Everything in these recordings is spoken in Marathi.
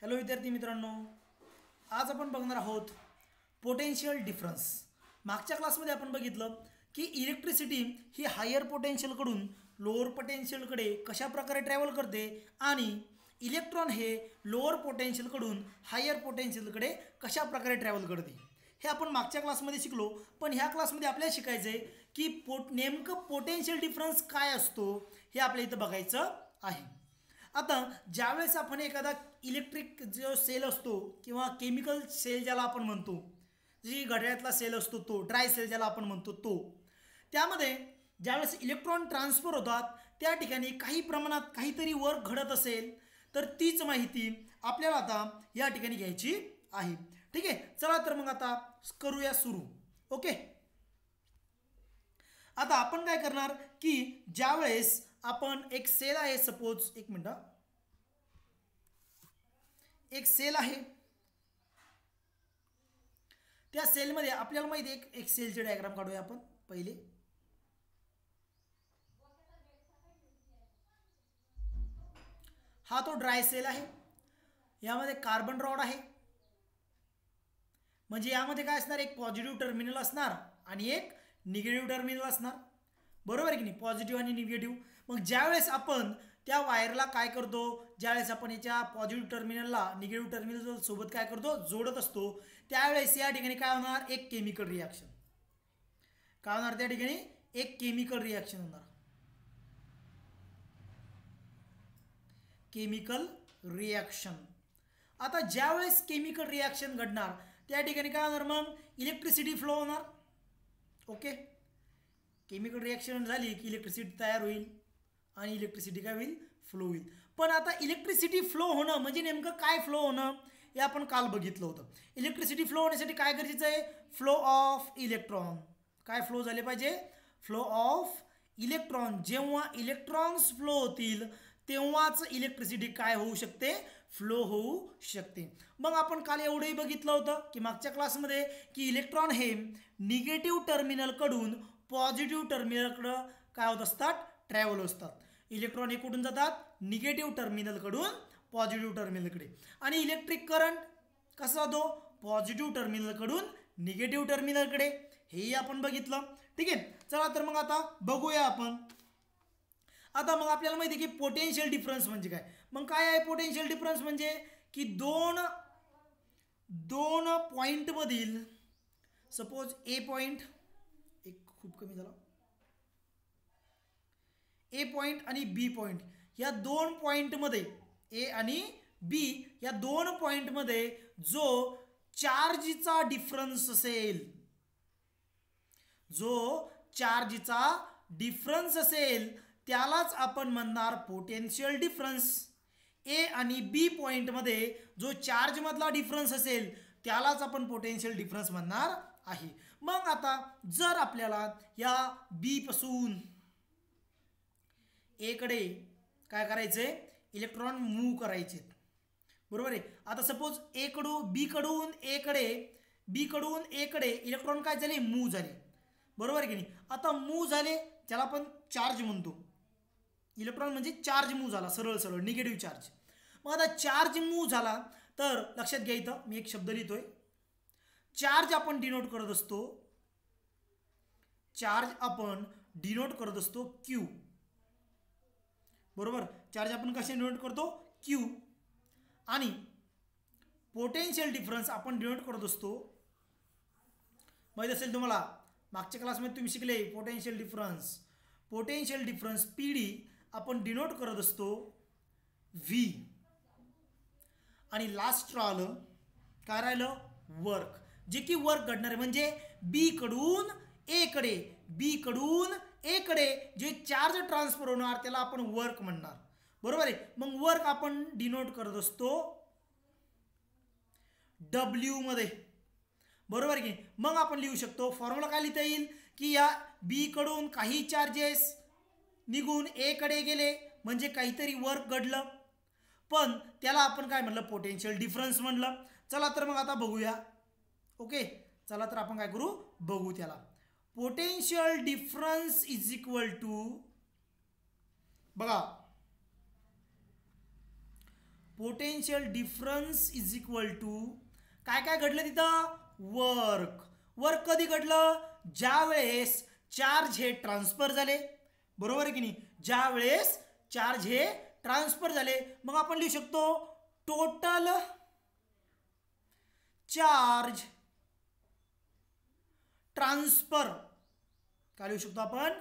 हॅलो विद्यार्थी मित्रांनो, आज आपण बघणार आहोत पोटेन्शियल डिफरन्स. मागच्या क्लासमध्ये आपण बघितलं की इलेक्ट्रिसिटी ही हायर पोटेन्शियलकडून लोअर पोटेन्शियलकडे कशा प्रकारे ट्रॅव्हल करते आणि इलेक्ट्रॉन हे लोअर पोटेन्शियलकडून हायर पोटेन्शियलकडे कशा प्रकारे ट्रॅव्हल करते हे आपण मागच्या क्लासमध्ये शिकलो. पण ह्या क्लासमध्ये आपल्याला शिकायचं आहे की नेमकं पोटेन्शियल डिफरन्स काय असतो हे आपल्या इथं बघायचं आहे. आता ज्यावेळेस आपण एखादा इलेक्ट्रिक जो सेल असतो किंवा केमिकल सेल ज्याला आपण म्हणतो, जी घड्याळातला सेल असतो तो ड्राय सेल ज्याला आपण म्हणतो तो, त्यामध्ये ज्यावेळेस इलेक्ट्रॉन ट्रान्सफर होतात त्या ठिकाणी काही प्रमाणात काहीतरी वर्क घडत असेल तर तीच माहिती आपल्याला आता या ठिकाणी घ्यायची आहे. ठीक आहे, चला तर मग आता करूया सुरू. ओके, आता आपण काय करणार की ज्यावेळेस आपण एक सेल आहे, सपोज एक मिनिट, एक सेल आहे, त्या सेलमध्ये आपल्याला माहिती आहे एक सेलचे डायग्राम काढूया आपण पहिले. हा तो ड्राय सेल आहे, यामध्ये कार्बन रॉड आहे, म्हणजे यामध्ये काय असणार, एक पॉझिटिव्ह टर्मिनल असणार आणि एक निगेटिव्ह टर्मिनल असणार, बरोबर आहे की नाही, पॉझिटिव्ह आणि निगेटिव्ह. मग ज्यावेळेस आपण त्या वायरला काय करतो, ज्यावेळेस आपण याच्या पॉझिटिव्ह टर्मिनलला निगेटिव्ह टर्मिनल सोबत काय करतो, जोडत असतो, त्यावेळेस या ठिकाणी काय होणार, एक केमिकल रिॲक्शन. काय होणार त्या ठिकाणी, एक केमिकल रिॲक्शन होणार, केमिकल रिॲक्शन. आता ज्यावेळेस केमिकल रिॲक्शन घडणार त्या ठिकाणी काय होणार, मग इलेक्ट्रिसिटी फ्लो होणार. ओके, केमिकल रिॲक्शन झाली की इलेक्ट्रिसिटी तयार होईल आणि इलेक्ट्रिसिटी काय होईल, फ्लो होईल. पण आता इलेक्ट्रिसिटी फ्लो होणं म्हणजे नेमकं काय फ्लो होणं हे आपण काल बघितलं होतं. इलेक्ट्रिसिटी फ्लो होण्यासाठी काय गरजेचं आहे, फ्लो ऑफ इलेक्ट्रॉन. काय फ्लो झाले पाहिजे, फ्लो ऑफ इलेक्ट्रॉन. जेव्हा इलेक्ट्रॉन्स फ्लो होतील तेव्हाच इलेक्ट्रिसिटी काय होऊ शकते, फ्लो होऊ शकते. मग आपण काल एवढंही बघितलं होतं की मागच्या क्लासमध्ये की इलेक्ट्रॉन हे निगेटिव्ह टर्मिनलकडून पॉझिटिव्ह टर्मिनलकडं काय होत असतात, ट्रॅव्हल असतात. इलेक्ट्रॉन हे कुठून जातात, निगेटिव्ह टर्मिनलकडून पॉझिटिव्ह टर्मिनलकडे. आणि इलेक्ट्रिक करंट कसा जातो, पॉझिटिव्ह टर्मिनलकडून निगेटिव्ह टर्मिनलकडे, हेही आपण बघितलं. ठीक आहे, चला तर मग आता बघूया आपण. आता मग आपल्याला माहिती आहे की पोटेन्शियल डिफरन्स म्हणजे काय. मग काय आहे पोटेन्शियल डिफरन्स म्हणजे की दोन पॉईंटमधील, सपोज ए पॉईंट, एक खूप कमी झाला, ए पॉईंट आणि बी पॉईंट, या दोन पॉईंटमध्ये, ए आणि बी या दोन पॉईंटमध्ये जो चार्जचा डिफरन्स असेल, जो चार्जचा डिफरन्स असेल त्यालाच आपण म्हणणार पोटेन्शियल डिफरन्स. ए आणि बी पॉईंटमध्ये जो चार्जमधला डिफरन्स असेल त्यालाच आपण पोटेन्शियल डिफरन्स म्हणणार आहे. मग आता जर आपल्याला या बी पासून ए कडे काय करायचंय, इलेक्ट्रॉन मूव्ह करायचे, बरोबर आहे. आता सपोज बी कडून ए कडे इलेक्ट्रॉन काय झाले, मूव्ह झाले, बरोबर आहे की नाही. आता मूव्ह झाले ज्याला आपण चार्ज म्हणतो, इलेक्ट्रॉन म्हणजे चार्ज मूव्ह झाला, सरळ सरळ निगेटिव्ह चार्ज. मग आता चार्ज मूव्ह झाला तर लक्षात घ्या, इथं मी एक शब्द लिहितोय, चार्ज आपण डिनोट करत असतो, चार्ज आपण डिनोट करत असतो क्यू, बरोबर. चार्ज आपण कसे डिनोट करतो, क्यू. आणि पोटेन्शियल डिफरन्स आपण डिनोट करत असतो, माहीत असेल तुम्हाला, मागच्या क्लासमध्ये तुम्ही शिकले potential difference. Potential difference P D आपण डिनोट करत असतो व्ही. आणि लास्ट राहिलं काय, राहिलं वर्क, जे की वर्क घडणार आहे, म्हणजे बी कडून ए कडे जे चार्ज ट्रान्सफर होणार त्याला आपण वर्क म्हणणार, बरोबर आहे. मग वर्क आपण डिनोट करत असतो डब्ल्यू मध्ये, बरोबर की. मग आपण लिहू शकतो, फॉर्म्युला काय लिहिता येईल की या बी कडून काही चार्जेस निघून ए कडे गेले म्हणजे काहीतरी वर्क घडलं, पण त्याला आपण काय म्हणलं, पोटेन्शियल डिफरन्स म्हणलं. चला तर मग आता बघूया. ओके, चला तर आपण काय करू, बघू त्याला. Potential difference is equal to, बघा potential difference is equal to काय काय घडलं तिथं, वर्क कधी घडलं, ज्या वेळेस चार्ज हे ट्रान्सफर झाले, बरोबर आहे की नाही, ज्या वेळेस चार्ज हे ट्रान्सफर झाले. मग आपण लिहू शकतो टोटल चार्ज ट्रान्सफर. काय लिहू शकतो आपण,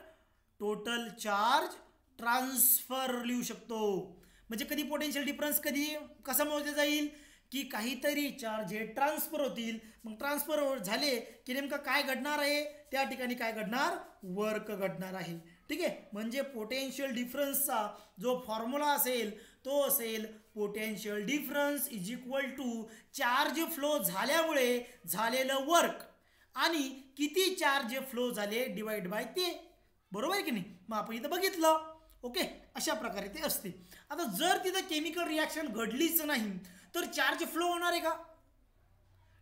टोटल चार्ज ट्रान्सफर लिहू शकतो. म्हणजे कधी पोटेन्शियल डिफरन्स कधी कसा मोजला जाईल की काहीतरी चार्ज हे ट्रान्सफर होतील, मग ट्रान्सफर झाले की नेमकं काय घडणार आहे, त्या ठिकाणी काय घडणार, वर्क घडणार आहे. ठीक आहे, म्हणजे पोटेन्शियल डिफरन्सचा जो फॉर्म्युला असेल तो असेल potential difference is equal to charge flow झाल्यामुळे झालेलं वर्क आणि किती चार्ज फ्लो झाले डिवाइड बाय ते, बरोबर आहे की नाही. मग आपण इथं बघितलं. ओके, अशा प्रकारे ते असते. आता जर तिथं केमिकल रिॲक्शन घडलीच नाही तर चार्ज फ्लो होणार आहे का,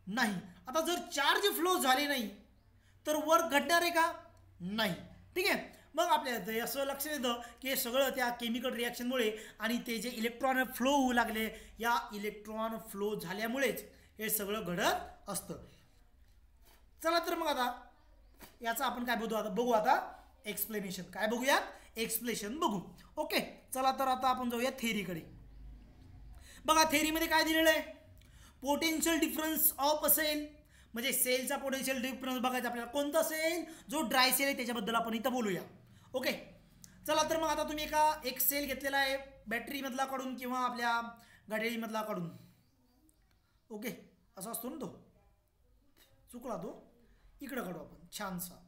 नाही. आता जर चार्ज फ्लो झाले नाही तर वर्क घडणार आहे का, नाही. ठीक आहे, मग आपल्याला असं लक्षात येतं की हे सगळं त्या केमिकल रिॲक्शनमुळे आणि ते जे इलेक्ट्रॉन फ्लो होऊ लागले, या इलेक्ट्रॉन फ्लो झाल्यामुळेच हे सगळं घडत असतं. चला तर मग आता याचं आपण काय बघू आता एक्सप्लेनेशन. काय बघूयात, एक्सप्लेनेशन बघू. ओके, चला तर आता आपण जाऊया थेअरीकडे. बघा थेअरीमध्ये काय दिलेलं आहे, पोटेन्शियल डिफरन्स ऑफ असेल, म्हणजे सेलचा पोटेन्शियल डिफरन्स बघायचा आपल्याला, कोणता सेल, जो ड्राय सेल आहे त्याच्याबद्दल आपण इथं बोलूया. ओके, चला तर मग आता तुम्ही एक सेल घेतलेला आहे बॅटरीमधला काढून किंवा आपल्या गाडीमधला काढून. ओके, असा असतो ना तो, चुकला तो, इकडं काढू आपण छानसा.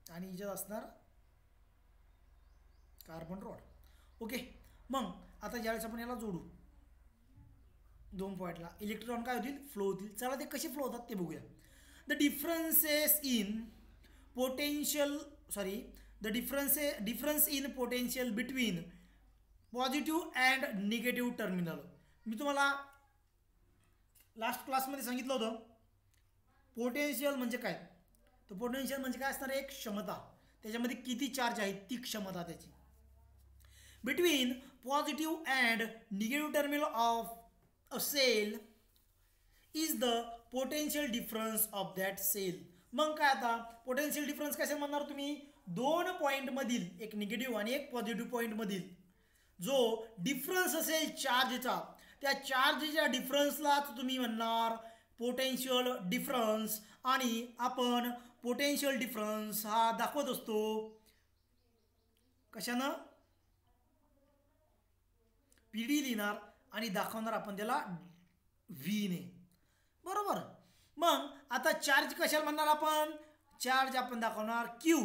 आणि हिच्यात असणार कार्बन रॉड. ओके, मग आता ज्यावेळेस आपण याला जोडू 2 पॉईंटला, इलेक्ट्रॉन काय होतील, फ्लो होतील. चला ते कसे फ्लो होतात ते बघूया. The differences in potential difference in potential between positive and negative terminal. मी तुम्हाला लास्ट क्लासमध्ये सांगितलं होतं पोटेन्शियल म्हणजे काय. तर पोटेन्शियल म्हणजे काय असणार, एक क्षमता, त्याच्यामध्ये किती चार्ज आहे ती क्षमता त्याची. Between positive and negative terminal of a cell is the potential difference of that cell. मग काय आता पोटेन्शियल डिफरन्स कशा म्हणणार तुम्ही, 2 पॉईंटमधील, एक निगेटिव्ह आणि एक पॉझिटिव्ह पॉईंटमधील जो डिफरन्स असेल चार्जचा, त्या चार्जच्या डिफरन्सलाच तुम्ही म्हणणार पोटेन्शियल डिफरन्स. आणि आपण पोटेन्शियल डिफरन्स हा दाखवत असतो कशानं, पी डी लिहिणार आणि दाखवणार आपण त्याला व्ही ने, बरोबर. मग आता चार्ज कशाला म्हणणार आपण, चार्ज आपण दाखवणार क्यू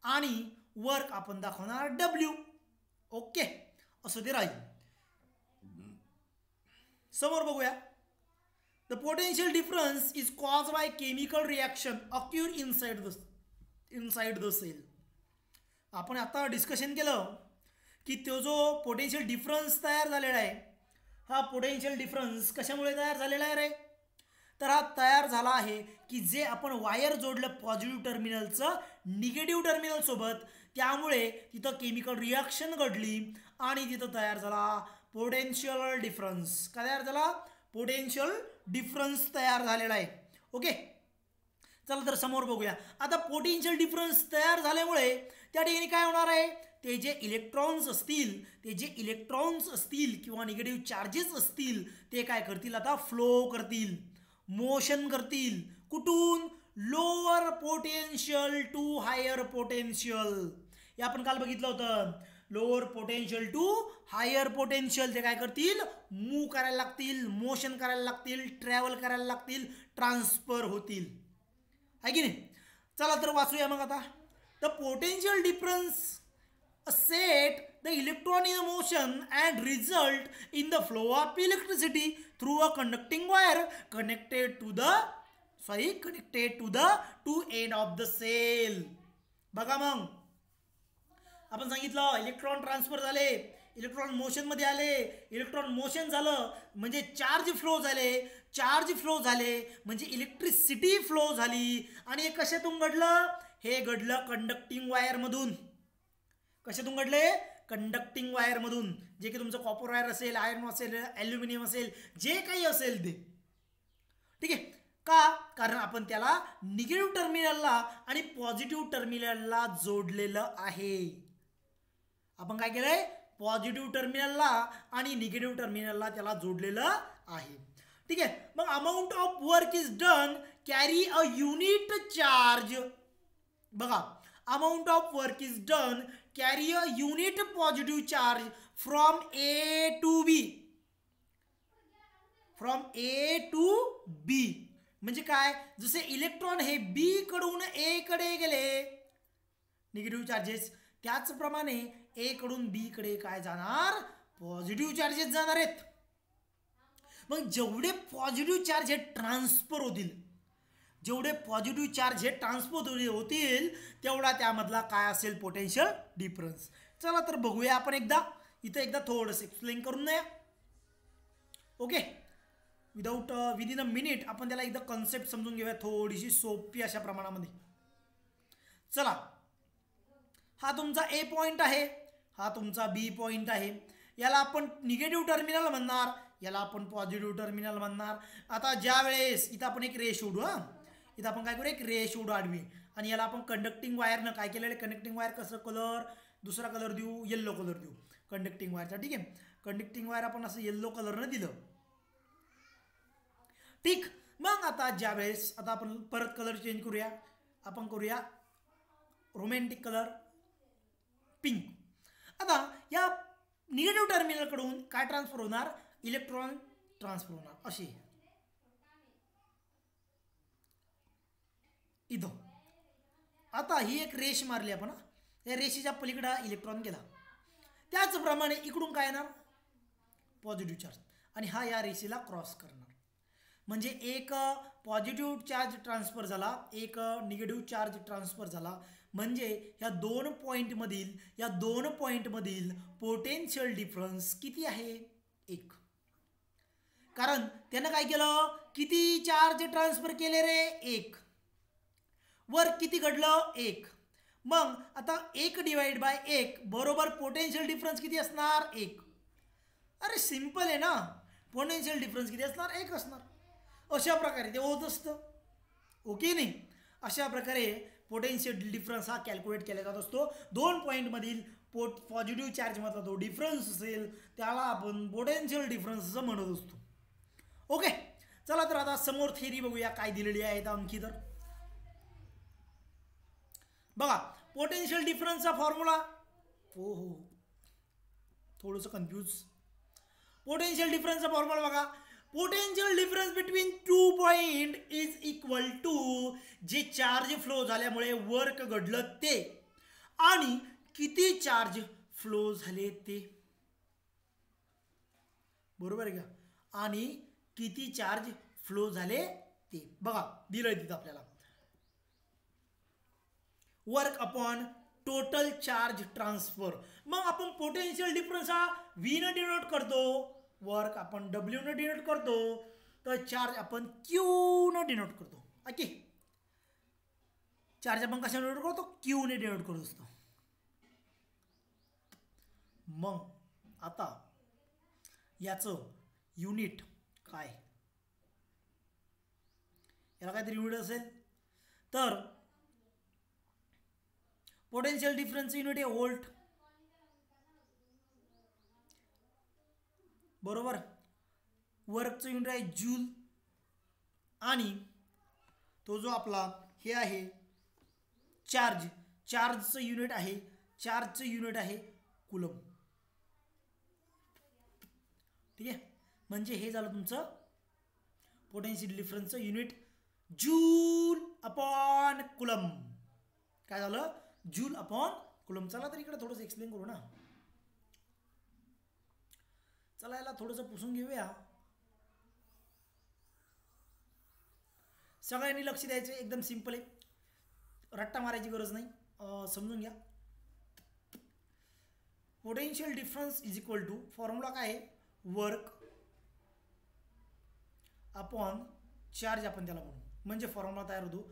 आणि वर्क आपण दाखवणार डब्ल्यू. ओके, असं ते राहील. समोर बघूया. The potential difference is caused by chemical reaction occur inside the cell. आपण आता डिस्कशन केलं की तो जो पोटेन्शियल डिफरन्स तयार झालेला आहे, हा पोटेन्शियल डिफरन्स कशामुळे तयार झालेला आहे रे, तर हा तयार झाला आहे की जे आपण वायर जोडलं पॉझिटिव्ह टर्मिनलचं निगेटिव्ह टर्मिनल सोबत, त्यामुळे तिथं केमिकल रिॲक्शन घडली आणि तिथं तयार झाला पोटेन्शियल डिफरन्स. काय तयार झाला, पोटेन्शियल डिफरन्स तयार झालेला आहे. ओके, चला तर समोर बघूया. आता पोटेन्शियल डिफरन्स तयार झाल्यामुळे त्या ठिकाणी काय होणार आहे, ते जे इलेक्ट्रॉन्स असतील किंवा निगेटिव्ह चार्जेस असतील ते काय करतील, आता फ्लो करतील, मोशन करतील. कुठून, lower potential to higher potential. हे आपण काल बघितलं होतं, lower potential to higher potential. ते काय करतील, मूव्ह करायला लागतील, मोशन करायला लागतील, ट्रॅव्हल करायला लागतील, ट्रान्सफर होतील, आहे की नाही. चला तर वाचूया मग आता. The potential difference set the electron in motion and result in the flow of electricity through a conducting wire connected to the two end of the cell. बघा मग आपण सांगितलं इलेक्ट्रॉन ट्रान्सफर झाले, इलेक्ट्रॉन मोशन मध्ये आले, इलेक्ट्रॉन मोशन झालं म्हणजे चार्ज फ्लो झाले, चार्ज फ्लो झाले म्हणजे इलेक्ट्रिसिटी फ्लो झाली. आणि हे कशातून घडलं? हे घडलं कंडक्टिंग वायरमधून. कशातून घडले? कंडक्टिंग वायरमधून. जे की तुमचं कॉपर वायर असेल, आयर्न असेल, ॲल्युमिनियम असेल, जे काही असेल ते. ठीक आहे. का? कारण आपण त्याला निगेटिव्ह टर्मिनलला आणि पॉझिटिव्ह टर्मिनलला जोडलेलं आहे. आपण काय केलंय? पॉझिटिव्ह टर्मिनलला आणि निगेटिव्ह टर्मिनलला त्याला जोडलेलं आहे. ठीक आहे. मग amount of work is done carry a unit charge. बघा, amount of work is done carry a unit positive charge from A to B. From A to B म्हणजे काय? जसे इलेक्ट्रॉन हे बी कडून ए कडे गेले निगेटिव्ह चार्जेस, त्याचप्रमाणे ए कडून बी कडे काय जाणार? पॉझिटिव्ह चार्जेस जाणार आहेत. मग जेवढे पॉझिटिव्ह चार्ज हे ट्रान्सफर होतील, जेवढे पॉझिटिव्ह चार्ज हे ट्रान्सफर होतील तेवढा त्यामधला काय असेल? Potential difference. चला तर बघूया आपण एकदा. इथं एकदा थोडंसं एक्सप्लेन करून द्या. ओके, विदिन अ मिनिट आपण त्याला एकदा कन्सेप्ट समजून घेऊया, थोडीशी सोपी अशा प्रमाणामध्ये. चला, हा तुमचा ए पॉइंट आहे, हा तुमचा बी पॉइंट आहे. याला आपण निगेटिव्ह टर्मिनल म्हणणार, याला आपण पॉझिटिव्ह टर्मिनल म्हणणार. आता ज्या वेळेस इथं आपण एक रे शोधू. इथं आपण काय करू? एक रे शोधू आडवी. आणि याला आपण कंडक्टिंग वायरनं काय केलेलं? कंडक्टिंग वायर कसं कलर? दुसरा कलर देऊ, येल्लो कलर देऊ कंडक्टिंग वायरचा. ठीक आहे. कंडक्टिंग वायर आपण असं येल्लो कलरनं दिलं. ठीक. मग आता ज्या वेळेस आता आपण परत कलर चेंज करूया. आपण करूया रोमॅन्टिक कलर, पिंक. आता या निगेटिव्ह टर्मिनलकडून काय ट्रान्सफर होणार? इलेक्ट्रॉन ट्रान्सफर होणार अशी. इथं आता ही एक रेष मारली आपण. या रेषेच्या पलीकडे इलेक्ट्रॉन गेला. त्याचप्रमाणे इकडून काय येणार? Positive charge. आणि हा या रेषेला क्रॉस करणार. म्हणजे एक पॉझिटिव्ह चार्ज ट्रान्सफर झाला, एक निगेटिव्ह चार्ज ट्रान्सफर झाला. म्हणजे या दोन पॉइंटमधील पोटेन्शियल डिफरन्स किती आहे? 1. कारण त्यानं काय केलं? किती चार्ज ट्रान्सफर केले रे? 1. वर किती घडलं? 1. मग आता 1 डिवाइड बाय 1 बरोबर पोटेन्शियल डिफरन्स किती असणार? 1. अरे सिंपल आहे ना. पोटेन्शियल डिफरन्स किती असणार? 1 असणार. अशा प्रकारे ते होत असतं. ओके नाही? अशा प्रकारे पोटेन्शियल डिफरन्स हा कॅल्क्युलेट केला जात असतो. दोन पॉईंटमधील पॉझिटिव्ह चार्जमधला जो डिफरन्स असेल त्याला आपण पोटेन्शियल डिफरन्स असं म्हणत असतो. ओके, चला तर आता समोर थिअरी बघूया काय दिलेली आहे आणखी. तर बघा, पोटेन्शियल डिफरन्सचा फॉर्म्युला. हो थोडंसं कन्फ्यूज. पोटेन्शियल डिफरन्सचा फॉर्म्युला बघा. Potential difference between 2 point is equal to जे चार्ज फ्लो झाल्यामुळे वर्क घडलं ते आणि किती चार्ज फ्लो झाले ते. बरोबर आहे का? आणि किती चार्ज फ्लो झाले ते. बघा दिलंय तिथं आपल्याला. Work upon total charge transfer. मग आपण पोटेन्शियल डिफरन्स हा व्ही न डिनोट करतो, वर्क आपण डब्ल्यू न डिनोट करतो, तर चार्ज आपण क्यू न डिनोट करतो. ओके, चार्ज आपण कशा डिनोट करतो? क्यू ने डिनोट करत असतो. मग आता याचं युनिट काय? याला काहीतरी युनिट असेल तर पोटेन्शियल डिफरन्स युनिट आहे व्होल्ट. बरोबर. वर्कचं युनिट आहे जूल. आणि तो जो आपला हे आहे चार्जचं युनिट आहे कुलम. ठीक आहे. म्हणजे हे झालं तुमचं पोटेन्शियल डिफरन्सचं युनिट जूल अपॉन कुलम. काय झालं? Joule upon coulomb. चला तर इकडे थोडंसं एक्सप्लेन करू ना. चला याला थोडंसं पुसून घेऊया. सगळ्यांनी लक्ष द्यायचं. एकदम सिंपल आहे, रट्टा मारायची गरज नाही. समजून घ्या. Potential difference is equal to formula काय आहे? वर्क अपॉन चार्ज आपण त्याला म्हणू. म्हणजे फॉर्म्युला तयार होतो.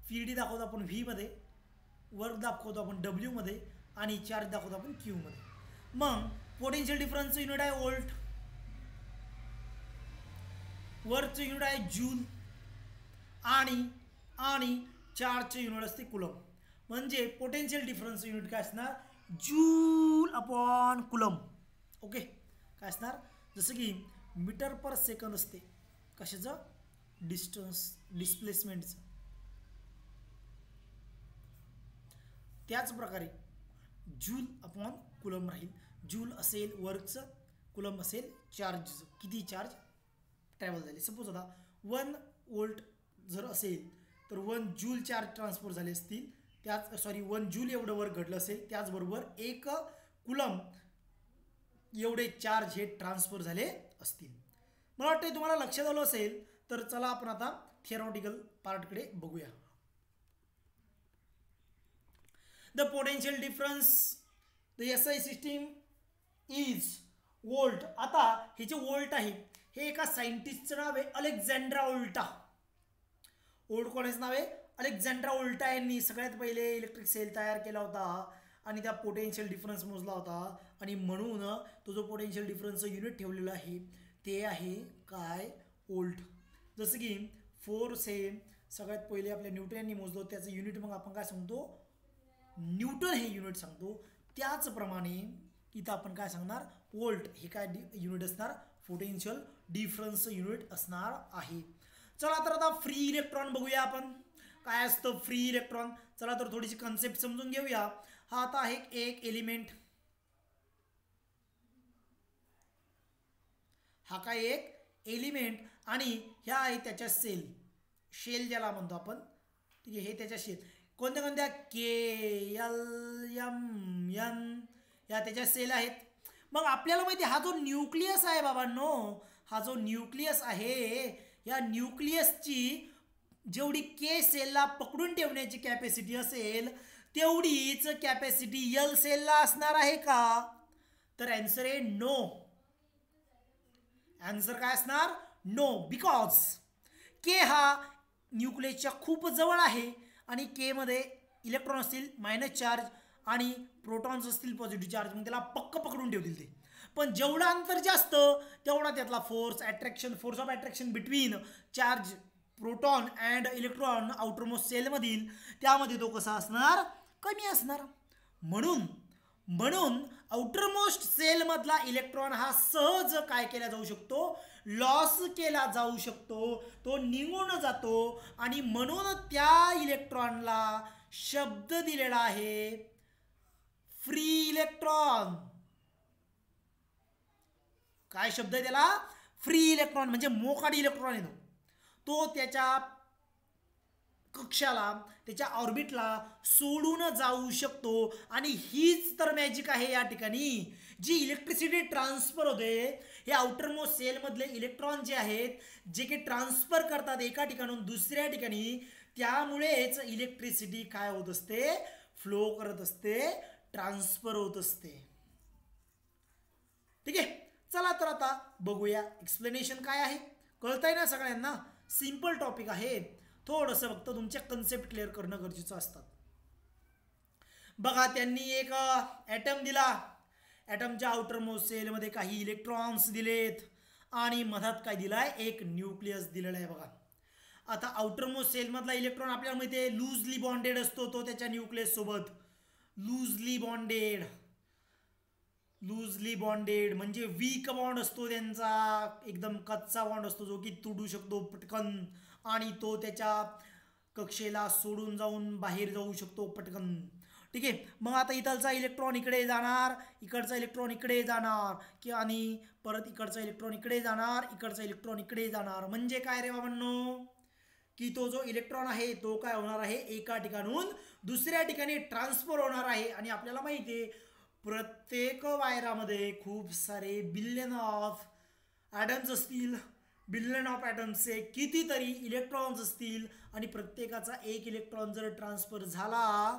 VD दाखवतो आपण व्हीमध्ये, वर्क दाखवतो आपण डब्ल्यूमध्ये आणि चार्ज दाखवतो आपण क्यूमध्ये. मग पोटेन्शियल डिफरन्सचं युनिट आहे व्होल्ट, वर्कचं युनिट आहे जूल आणि चार्जचं युनिट असते कुलम. म्हणजे पोटेन्शियल डिफरन्सचं युनिट काय असणार, जूल अपॉन कुलम. ओके, काय असणार, जसं की मीटर पर सेकंद असते कशाचं, डिस्प्लेसमेंटचं, त्याच प्रकारे जूल अपॉन कुलम राहील. जूल असेल वर्कचं, कुलम असेल चार्जचं, किती चार्ज ट्रॅव्हल झाले. सपोज आता 1 वोल्ट जर असेल तर 1 जूल चार्ज ट्रान्सफर झाले असतील, 1 जूल एवढं वर्क घडलं असेल, त्याचबरोबर 1 कुलम एवढे चार्ज हे ट्रान्सफर झाले असतील. मला वाटतं तुम्हाला लक्षात आलं असेल. तर चला आपण आता थिअरॉटिकल पार्टकडे बघूया. The potential difference the SI system is volt. आता हे जे वोल्ट आहे हे एका सायंटिस्टचं नाव आहे अलेक्झांड्रा वोल्टा. वोल्ट कोणाचं नाव आहे, अलेक्झांड्रा वोल्टा यांनी सगळ्यात पहिले इलेक्ट्रिक सेल तयार केला होता आणि त्या पोटेन्शियल डिफरन्स मोजला होता. आणि म्हणून तो जो पोटेन्शियल डिफरन्सचं युनिट ठेवलेलं आहे ते आहे काय, वोल्ट. जसं की फोर्स हे सगळ्यात पहिले आपल्या न्यूटन यांनी मोजलं, त्याचं युनिट मग आपण काय सांगतो, न्यूटन हे युनिट सांगतो. त्याचप्रमाणे इथं आपण काय सांगणार, वोल्ट हे काय युनिट असणार, पोटेन्शियल डिफरन्स युनिट असणार आहे. चला तर आता फ्री इलेक्ट्रॉन बघूया आपण. काय असतं फ्री इलेक्ट्रॉन, चला तर थोडीशी कन्सेप्ट समजून घेऊया. हा आता आहे एक एलिमेंट, हा काय एक एलिमेंट आणि ह्या आहे त्याच्या सेल, शेल ज्याला म्हणतो आपण. ठीक आहे, हे त्याच्या शेल कोणत्या कोणत्या, KLMN या त्याच्या सेल आहेत. मग आपल्याला माहिती हा जो न्यूक्लियस आहे बाबांनो, हा जो न्यूक्लियस आहे या न्यूक्लियसची जेवढी K सेलला पकडून ठेवण्याची कॅपॅसिटी असेल तेवढीच कॅपॅसिटी L सेलला असणार आहे का, तर आन्सर आहे नो. आन्सर काय असणार, नो. बिकॉज K हा न्यूक्लियसच्या खूप जवळ आहे आणि K मध्ये इलेक्ट्रॉन असतील मायनस चार्ज आणि प्रोटॉन्स असतील पॉझिटिव्ह चार्ज, मग त्याला पक्क पकडून ठेवतील ते. पण जेवढं अंतर जास्त तेवढा त्यातला force of attraction between charge proton and electron outermost सेलमधील, त्यामध्ये तो कसा असणार, कमी असणार. म्हणून आउटरमोस्ट सेलमधला इलेक्ट्रॉन हा सहज काय केला जाऊ शकतो, लॉस केला जाऊ शकतो, तो निघून जातो. आणि म्हणून त्या इलेक्ट्रॉनला शब्द दिलेला आहे फ्री इलेक्ट्रॉन. काय शब्द आहे त्याला, फ्री इलेक्ट्रॉन. म्हणजे मोकाट इलेक्ट्रॉन येतो तो त्याच्या कक्षाला, त्याच्या ऑर्बिटला सोडून जाऊ शकतो. आणि हीच तर मॅजिक आहे या ठिकाणी, जी इलेक्ट्रिसिटी ट्रान्सफर होते. हे आउटरमोस्ट सेलमधले इलेक्ट्रॉन जे आहेत, जे काही ट्रान्सफर करतात एका ठिकाणून दुसऱ्या ठिकाणी, त्यामुळेच इलेक्ट्रिसिटी काय होत असते, फ्लो करत असते, ट्रान्सफर होत असते. ठीक आहे, चला तर आता बघूया एक्सप्लेनेशन काय आहे. कळतंय ना सगळ्यांना, सिंपल टॉपिक आहे. थोडंसं फक्त तुमच्या कन्सेप्ट क्लिअर करणं गरजेचं असतात. बघा, त्यांनी एक ॲटम दिला, ॲटमच्या आउटरमोस्ट सेलमध्ये काही इलेक्ट्रॉन्स दिलेत आणि मधात काय दिलाय, एक न्यूक्लियस दिलेला आहे. बघा आता आउटरमोस्ट सेलमधला इलेक्ट्रॉन आपल्याला माहिती आहे लूजली बॉन्डेड असतो, तो त्याच्या न्यूक्लियस सोबत लूजली बॉन्डेड म्हणजे वीक बॉन्ड असतो त्यांचा, एकदम कच्चा बॉन्ड असतो जो की तुटू शकतो पटकन आणि तो त्याच्या कक्षेला सोडून जाऊन बाहेर जाऊ शकतो पटकन. ठीक आहे, मग आता इथलचा इलेक्ट्रॉन इकडे जाणार, इकडचा इलेक्ट्रॉन इकडे जाणार की आणि परत इकडचा इलेक्ट्रॉन इकडे जाणार, इकडचा इलेक्ट्रॉन इकडे जाणार. म्हणजे काय रे बाबांनो, की तो जो इलेक्ट्रॉन आहे तो काय होणार आहे, एका ठिकाणून दुसऱ्या ठिकाणी ट्रान्सफर होणार आहे. आणि आपल्याला माहिती आहे प्रत्येक वायरामध्ये खूप सारे बिलियन ऑफ ॲटम्स असतील, बिलियन ऑफ ॲटम्सचे कितीतरी इलेक्ट्रॉन्स असतील आणि प्रत्येकाचा एक इलेक्ट्रॉन जर ट्रान्सफर झाला,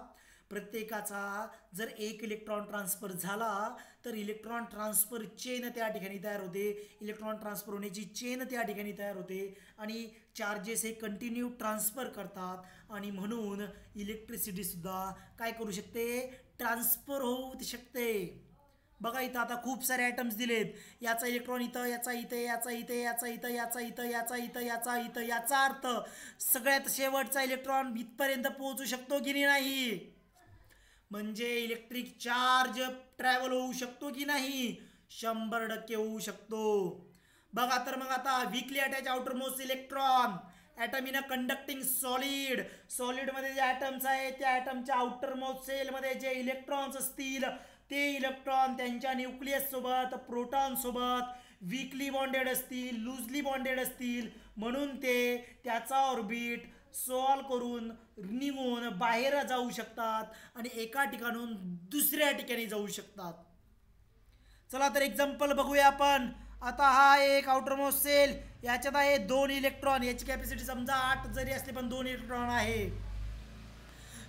प्रत्येकाचा जर एक इलेक्ट्रॉन ट्रान्सफर झाला तर इलेक्ट्रॉन ट्रान्सफर चेन त्या ठिकाणी तयार होते, इलेक्ट्रॉन ट्रान्सफर होण्याची चेन त्या ठिकाणी तयार होते आणि चार्जेस हे कंटिन्यू ट्रान्सफर करतात आणि म्हणून इलेक्ट्रिसिटीसुद्धा काय करू शकते, ट्रान्सफर होऊ शकते. बघा इथं आता खूप सारे ॲटम्स दिलेत, याचा इलेक्ट्रॉन इथं, याचा इथे, याचा इथे, याचा इथं, याचा इथं, याचा इथं, याचा इथं, याचा अर्थ सगळ्यात शेवटचा इलेक्ट्रॉन इथपर्यंत पोहोचू शकतो की नाही, म्हणजे इलेक्ट्रिक चार्ज ट्रॅव्हल होऊ शकतो की नाही, 100% होऊ शकतो. बघा तर मग आता weakly attach outer most electron atom in a conducting solid. सॉलिडमध्ये जे ॲटम्स आहेत त्या ॲटमच्या आउटर मोस्ट सेलमध्ये जे इलेक्ट्रॉन्स असतील ते इलेक्ट्रॉन त्यांच्या न्यूक्लियस सोबत, प्रोटॉन सोबत वीकली बॉन्डेड असतील, लूजली बॉन्डेड असतील, म्हणून ते त्याचा ऑर्बिट सॉल्व करून निघून बाहेर जाऊ शकतात आणि एका ठिकाणून दुसऱ्या ठिकाणी जाऊ शकतात. चला तर एक्झाम्पल बघूया आपण. आता हा एक आउटर मोस्ट सेल, याच्यात आहे 2 इलेक्ट्रॉन, याची कॅपॅसिटी समजा 8 जरी असली पण 2 इलेक्ट्रॉन आहे.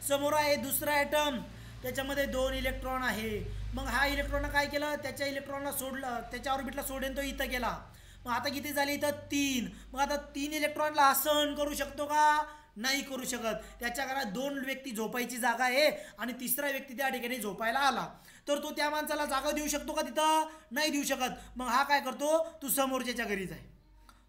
समोर आहे दुसरा ॲटम, त्याच्यामध्ये 2 इलेक्ट्रॉन आहे. मग हा इलेक्ट्रॉन काय केलं, त्याच्या इलेक्ट्रॉनला सोडलं, त्याच्या ऑर्बिटला सोडेन तो इथं गेला. मग आता किती झाले इथं 3. मग आता 3 इलेक्ट्रॉनला हा सहन करू शकतो का, नाही करू शकत. त्याच्या घरात 2 व्यक्ती झोपायची जागा आहे आणि तिसरा व्यक्ती त्या ठिकाणी झोपायला आला, तर तो त्या माणसाला जागा देऊ शकतो का तिथं, नाही देऊ शकत. मग हा काय करतो, तू समोरच्याच्या घरी जाय,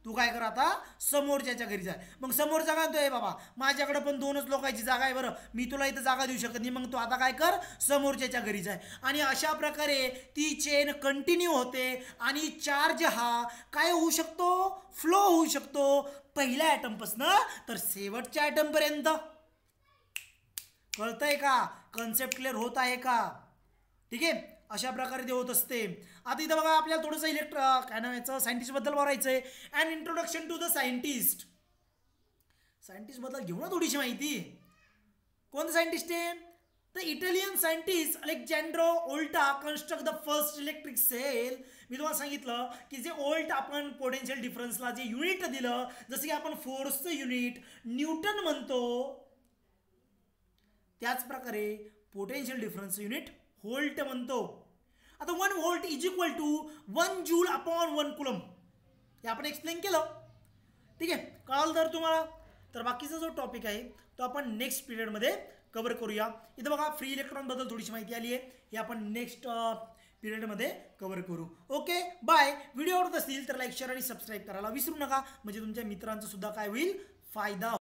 तू काय कर आता समोरच्याच्या घरी जाय. मग समोरचा काय म्हणतोय, बाबा माझ्याकडे पण 2च लोकांची जागा आहे, बरं मी तुला इथं जागा देऊ शकत नाही, मग तू आता काय कर समोरच्याच्या घरी जाय. आणि अशा प्रकारे ती चेन कंटिन्यू होते आणि चार्ज हा काय होऊ शकतो, फ्लो होऊ शकतो पहिल्या ॲटमपासून तर शेवटच्या ॲटमपर्यंत. कळतंय का, कन्सेप्ट क्लिअर होत आहे का, ठीक आहे. अशा प्रकारे ते होत असते. आता इथं बघा आपल्याला थोडंसं काय नाव याचं सायंटिस्टबद्दल बोलायचं आहे. And introduction to the scientist. सायंटिस्टबद्दल घेऊ ना थोडीशी माहिती. कोणतं सायंटिस्ट आहे, the Italian scientist Alessandro Volta construct the first electric cell. मी तुम्हाला सांगितलं की जे ओल्ट आपण पोटेन्शियल डिफरन्सला जे युनिट दिलं, जसं की आपण फोर्सचं युनिट न्यूटन म्हणतो, त्याच प्रकारे पोटेन्शियल डिफरन्सचं युनिट व्होल्ट म्हणतो. आता 1 volt is equal to 1 joule upon 1 coulomb, हे आपण एक्सप्लेन केलं, ठीक आहे. कळालं तर तुम्हाला. तर बाकीचा जो टॉपिक आहे तो आपण नेक्स्ट पिरियडमध्ये कव्हर करूया. इथं बघा फ्री इलेक्ट्रॉनबद्दल थोडीशी माहिती आली आहे, हे आपण नेक्स्ट पिरियडमध्ये कव्हर करू. Okay bye. व्हिडिओ आवडत असतील तर लाईक, शेअर आणि सबस्क्राईब करायला विसरू नका, म्हणजे तुमच्या मित्रांचा सुद्धा काय होईल, फायदा